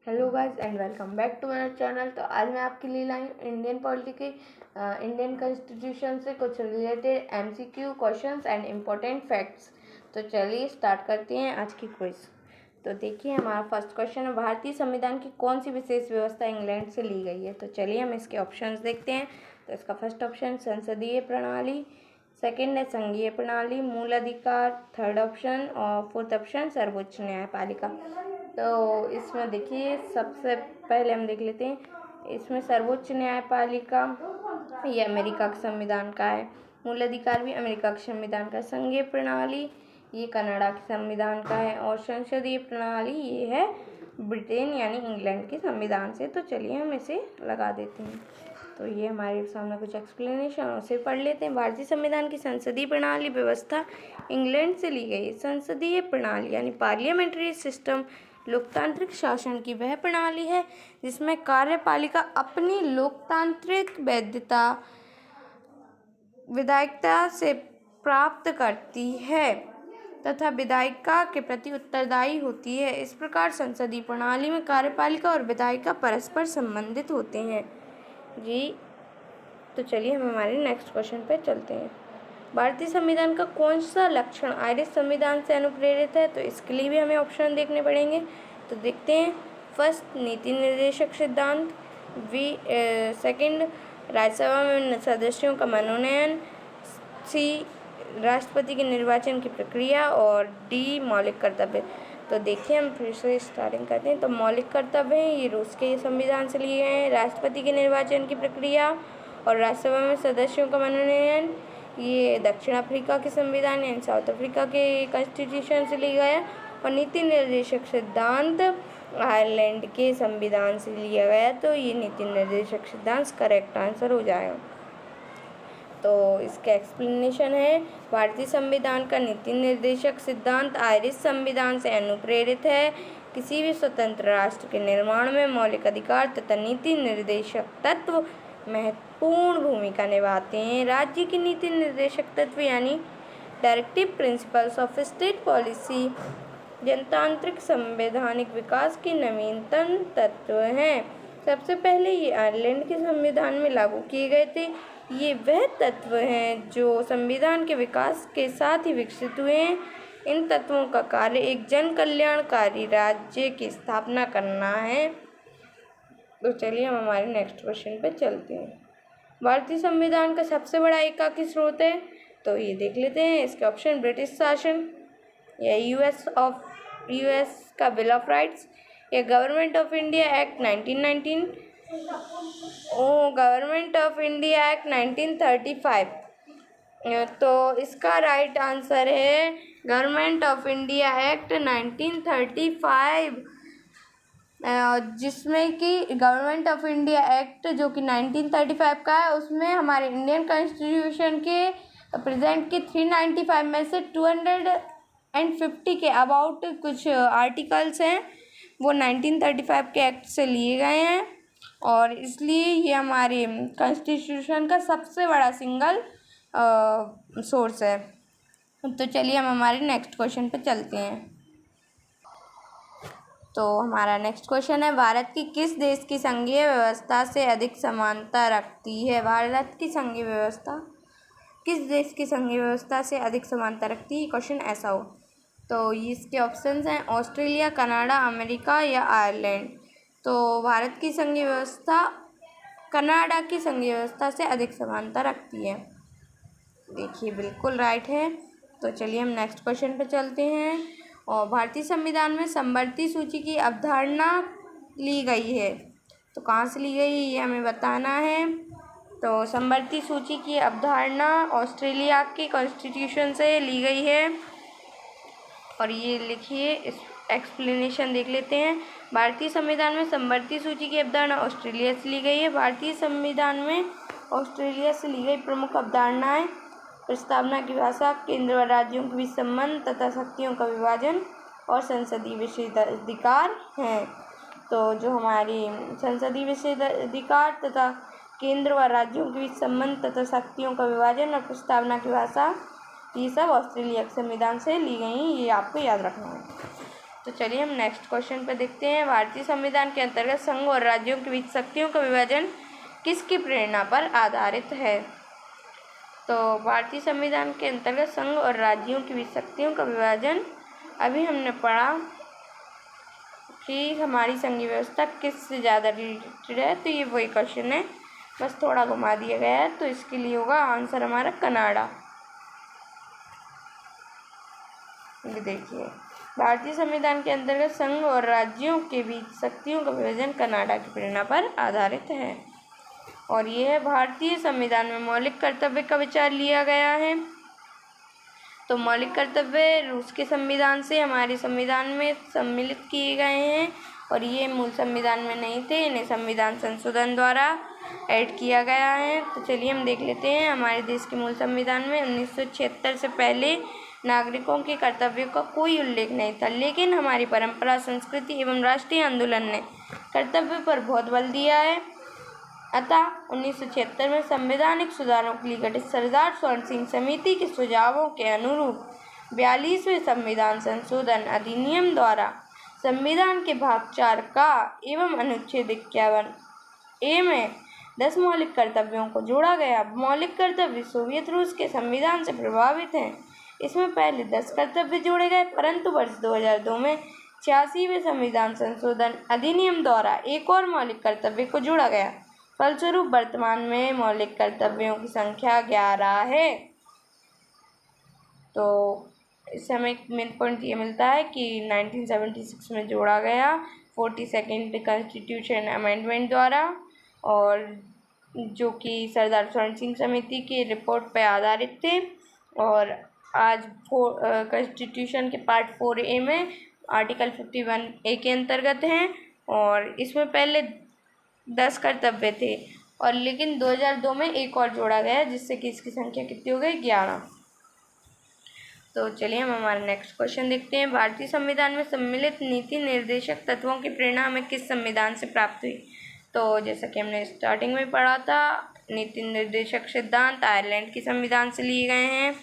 Hello guys and welcome back to my channel. तो आज मैं आपके लिए लाई इंडियन पॉलिटी के इंडियन कॉन्स्टिट्यूशन से कुछ related MCQ questions and important facts. तो चलिए स्टार्ट करते हैं आज की क्विज। तो देखिए हमारा फर्स्ट क्वेश्चन है, भारतीय संविधान की कौन सी विशेष व्यवस्था इंग्लैंड से ली गई है। तो चलिए हम इसके ऑप्शंस देखते हैं। तो इसका फर्स्ट ऑप्शन संसदीय प्रणाली, सेकेंड है संघीय प्रणाली, मूल अधिकार, थर्ड ऑप्शन और फोर्थ ऑप्शन सर्वोच्च न्यायपालिका। तो इसमें देखिए सबसे पहले हम देख लेते हैं, इसमें सर्वोच्च न्यायपालिका ये अमेरिका के संविधान का है, मूल अधिकार भी अमेरिका के संविधान का है, संघीय प्रणाली ये कनाडा के संविधान का है और संसदीय प्रणाली ये है ब्रिटेन यानी इंग्लैंड के संविधान से। तो चलिए हम इसे लगा देते हैं। तो ये हमारे सामने कुछ एक्सप्लेनेशन उसे पढ़ लेते हैं। भारतीय संविधान की संसदीय प्रणाली व्यवस्था इंग्लैंड से ली गई। संसदीय प्रणाली यानी पार्लियामेंट्री सिस्टम लोकतांत्रिक शासन की वह प्रणाली है जिसमें कार्यपालिका अपनी लोकतांत्रिक वैधता विधायिका से प्राप्त करती है तथा विधायिका के प्रति उत्तरदायी होती है। इस प्रकार संसदीय प्रणाली में कार्यपालिका और विधायिका परस्पर संबंधित होते हैं। जी तो चलिए हम हमारे नेक्स्ट क्वेश्चन पे चलते हैं। भारतीय संविधान का कौन सा लक्षण आयरिश संविधान से अनुप्रेरित है। तो इसके लिए भी हमें ऑप्शन देखने पड़ेंगे। तो देखते हैं, फर्स्ट नीति निर्देशक सिद्धांत, सेकंड राज्यसभा में सदस्यों का मनोनयन, सी राष्ट्रपति के निर्वाचन की प्रक्रिया और डी मौलिक कर्तव्य। तो देखिए हम फिर से स्टार्टिंग करते हैं। तो मौलिक कर्तव्य हैं ये रूस के संविधान से लिए गए हैं, राष्ट्रपति के निर्वाचन की प्रक्रिया और राज्यसभा में सदस्यों का मनोनयन ये दक्षिण अफ्रीका के संविधान यानी साउथ अफ्रीका के कॉन्स्टिट्यूशन से लिया गया और नीति निर्देशक सिद्धांत आयरलैंड के संविधान से लिया गया। तो ये नीति निर्देशक सिद्धांत करेक्ट आंसर हो जाएगा। तो इसका एक्सप्लेनेशन है, भारतीय संविधान का नीति निर्देशक सिद्धांत आयरिश संविधान से अनुप्रेरित है। किसी भी स्वतंत्र राष्ट्र के निर्माण में मौलिक अधिकार तथा नीति निर्देशक तत्व महत्वपूर्ण भूमिका निभाते हैं। राज्य की नीति निर्देशक तत्व यानी directive principles of state policy जनतांत्रिक संवैधानिक विकास के नवीनतम तत्व हैं। सबसे पहले ये आयरलैंड के संविधान में लागू किए गए थे। ये वह तत्व हैं जो संविधान के विकास के साथ ही विकसित हुए हैं। इन तत्वों का कार्य एक जन कल्याणकारी राज्य की स्थापना करना है। तो चलिए हम हमारे नेक्स्ट क्वेश्चन पे चलते हैं। भारतीय संविधान का सबसे बड़ा एकाकी स्रोत है। तो ये देख लेते हैं, इसके ऑप्शन ब्रिटिश शासन या यूएस का बिल ऑफ राइट्स या government of India act 1919 government of India act 1935। तो इसका राइट आंसर है गवर्नमेंट ऑफ इंडिया एक्ट 1935, जिसमें कि गवर्नमेंट ऑफ इंडिया एक्ट जो कि 1935 का है, उसमें हमारे इंडियन कॉन्स्टिट्यूशन के प्रेजेंट के 395 में से 250 के अबाउट कुछ आर्टिकल्स हैं वो 1935 के एक्ट से लिए गए हैं और इसलिए ये हमारे कॉन्स्टिट्यूशन का सबसे बड़ा सिंगल सोर्स है। तो चलिए हम हमारे नेक्स्ट क्वेश्चन पे चलते हैं। तो हमारा नेक्स्ट क्वेश्चन है, भारत की किस देश की संघीय व्यवस्था से अधिक समानता रखती है। भारत की संघीय व्यवस्था किस देश की संघीय व्यवस्था से अधिक समानता रखती है, क्वेश्चन ऐसा हो। तो इसके ऑप्शंस हैं ऑस्ट्रेलिया, कनाडा, अमेरिका या आयरलैंड। तो भारत की संघीय व्यवस्था कनाडा की संघीय व्यवस्था से अधिक समानता रखती है। देखिए बिल्कुल राइट है। तो चलिए हम नेक्स्ट क्वेश्चन पे चलते हैं। और भारतीय संविधान में समवर्ती सूची की अवधारणा ली गई है। तो कहाँ से ली गई ये हमें बताना है। तो समवर्ती सूची की अवधारणा ऑस्ट्रेलिया के कॉन्स्टिट्यूशन से ली गई है और ये लिखिए, इस एक्सप्लेनेशन देख लेते हैं। भारतीय संविधान में समवर्ती सूची की अवधारणा ऑस्ट्रेलिया से ली गई है। भारतीय संविधान में ऑस्ट्रेलिया से ली गई प्रमुख अवधारणाएं प्रस्तावना की भाषा, केंद्र व राज्यों के बीच संबंध तथा शक्तियों का विभाजन और संसदीय विशेषाधिकार हैं। तो जो हमारी संसदीय विशेषाधिकार तथा केंद्र व राज्यों के बीच संबंध तथा शक्तियों का विभाजन और प्रस्तावना की भाषा ये सब ऑस्ट्रेलिया के संविधान से ली गई, ये आपको याद रखना है। तो चलिए हम नेक्स्ट क्वेश्चन पर देखते हैं। भारतीय संविधान के अंतर्गत संघ और राज्यों के बीच शक्तियों का विभाजन किसकी प्रेरणा पर आधारित है? तो भारतीय संविधान के अंतर्गत संघ और राज्यों के बीच शक्तियों का विभाजन, अभी हमने पढ़ा कि हमारी संघीय व्यवस्था किससे ज़्यादा रिलेटेड है, तो ये वही क्वेश्चन है, बस थोड़ा घुमा दिया गया है। तो इसके लिए होगा आंसर हमारा कनाडा। ये देखिए, भारतीय संविधान के अंतर्गत संघ और राज्यों के बीच शक्तियों का विभाजन कनाडा की प्रेरणा पर आधारित है। और ये है भारतीय संविधान में मौलिक कर्तव्य का विचार लिया गया है। तो मौलिक कर्तव्य रूस के संविधान से हमारे संविधान में सम्मिलित किए गए हैं और ये मूल संविधान में नहीं थे, इन्हें संविधान संशोधन द्वारा ऐड किया गया है। तो चलिए हम देख लेते हैं। हमारे देश के मूल संविधान में 1976 से पहले नागरिकों के कर्तव्यों का कोई उल्लेख नहीं था, लेकिन हमारी परंपरा, संस्कृति एवं राष्ट्रीय आंदोलन ने कर्तव्य पर बहुत बल दिया है। अतः 1976 में संवैधानिक सुधारों के लिए गठित सरदार स्वर्ण सिंह समिति के सुझावों के अनुरूप 42वें संविधान संशोधन अधिनियम द्वारा संविधान के भाग 4 का एवं अनुच्छेद 51A में 10 मौलिक कर्तव्यों को जोड़ा गया। मौलिक कर्तव्य सोवियत रूस के संविधान से प्रभावित हैं। इसमें पहले 10 कर्तव्य जोड़े गए, परंतु वर्ष 2002 में 86वें संविधान संशोधन अधिनियम द्वारा एक और मौलिक कर्तव्य को जोड़ा गया। फलस्वरूप वर्तमान में मौलिक कर्तव्यों की संख्या 11 है। तो इससे हमें एक मेन पॉइंट ये मिलता है कि 1976 में जोड़ा गया 42nd कॉन्स्टिट्यूशन अमेंडमेंट द्वारा, और जो कि सरदार स्वर्ण सिंह समिति की रिपोर्ट पर आधारित थे। और आज कॉन्स्टिट्यूशन के पार्ट 4A में आर्टिकल 51A के अंतर्गत हैं, और इसमें पहले 10 कर्तव्य थे, और लेकिन 2002 में एक और जोड़ा गया, जिससे कि इसकी संख्या कितनी हो गई? 11। तो चलिए हम हमारा नेक्स्ट क्वेश्चन देखते हैं। भारतीय संविधान में सम्मिलित नीति निर्देशक तत्वों की प्रेरणा हमें किस संविधान से प्राप्त हुई? तो जैसा कि हमने स्टार्टिंग में पढ़ा था, नीति निर्देशक सिद्धांत आयरलैंड के संविधान से लिए गए हैं।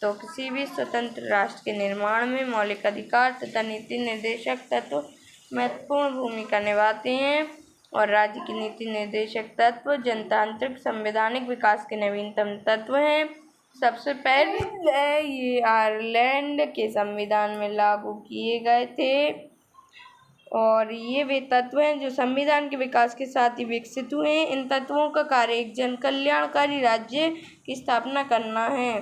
तो किसी भी स्वतंत्र राष्ट्र के निर्माण में मौलिक अधिकार तथा नीति निर्देशक तत्व महत्वपूर्ण भूमिका निभाते हैं, और राज्य की नीति निर्देशक तत्व जनतांत्रिक संवैधानिक विकास के नवीनतम तत्व हैं। सबसे पहले ये आयरलैंड के संविधान में लागू किए गए थे, और ये वे तत्व हैं जो संविधान के विकास के साथ ही विकसित हुए हैं। इन तत्वों का कार्य एक जन कल्याणकारी राज्य की स्थापना करना है।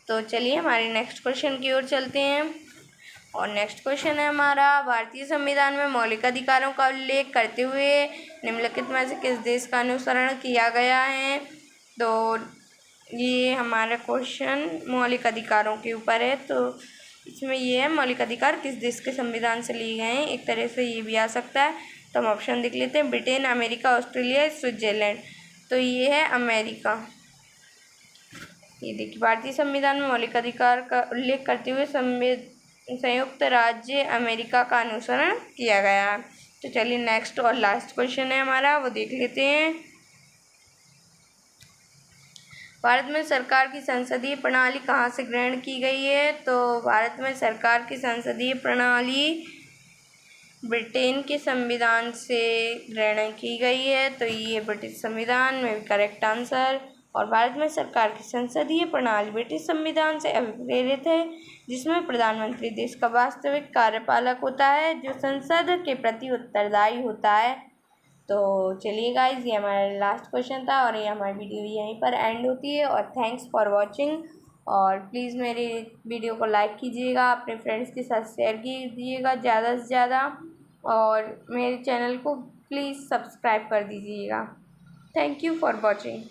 तो चलिए हमारे नेक्स्ट क्वेश्चन की ओर चलते हैं, और नेक्स्ट क्वेश्चन है हमारा, भारतीय संविधान में मौलिक अधिकारों का उल्लेख करते हुए निम्नलिखित में से किस देश का अनुसरण किया गया है? तो ये हमारा क्वेश्चन मौलिक अधिकारों के ऊपर है। तो इसमें ये है, मौलिक अधिकार किस देश के संविधान से लिए गए हैं। एक तरह से ये भी आ सकता है, तो हम ऑप्शन देख लेते हैं, ब्रिटेन, अमेरिका, ऑस्ट्रेलिया, स्विट्जरलैंड। तो ये है अमेरिका। ये देखिए, भारतीय संविधान में मौलिक अधिकार का उल्लेख करते हुए संयुक्त राज्य अमेरिका का अनुसरण किया गया। तो चलिए नेक्स्ट और लास्ट क्वेश्चन है हमारा, वो देख लेते हैं। भारत में सरकार की संसदीय प्रणाली कहाँ से ग्रहण की गई है? तो भारत में सरकार की संसदीय प्रणाली ब्रिटेन के संविधान से ग्रहण की गई है। तो ये ब्रिटिश संविधान में करेक्ट आंसर। और भारत में सरकार की संसदीय प्रणाली ब्रिटिश संविधान से अभिप्रेरित है, जिसमें प्रधानमंत्री देश का वास्तविक कार्यपालक होता है, जो संसद के प्रति उत्तरदायी होता है। तो चलिए गाइज, ये हमारा लास्ट क्वेश्चन था, और ये हमारी वीडियो यहीं पर एंड होती है। और थैंक्स फॉर वॉचिंग, और प्लीज़ मेरे वीडियो को लाइक कीजिएगा, अपने फ्रेंड्स के साथ शेयर कीजिएगा ज़्यादा से ज़्यादा, और मेरे चैनल को प्लीज़ सब्सक्राइब कर दीजिएगा। Thank you for watching.